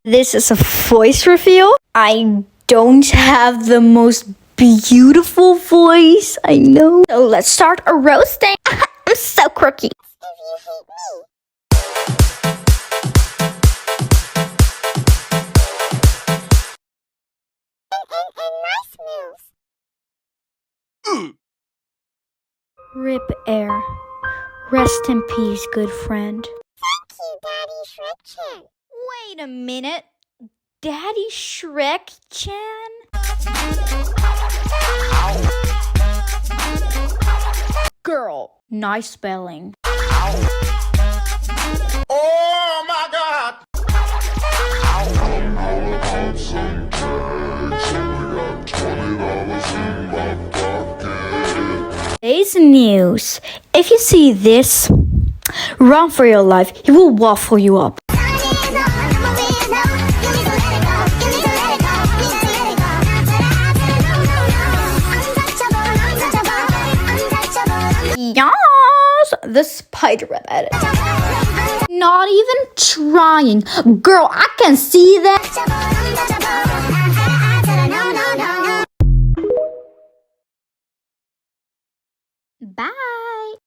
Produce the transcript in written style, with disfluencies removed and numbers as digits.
This is a voice reveal. I don't have the most beautiful voice, I know. So let's start a roasting. I'm so quirky. Rip Air. Rest in peace, good friend. Thank you, Daddy Shrek-chan. Wait a minute. Daddy Shrek-chan? Girl, nice spelling. Oh my God! Today's news. If you see this, run for your life. He will waffle you up. Yes, the Spider-Web edit. Not even trying. Girl, I can see that.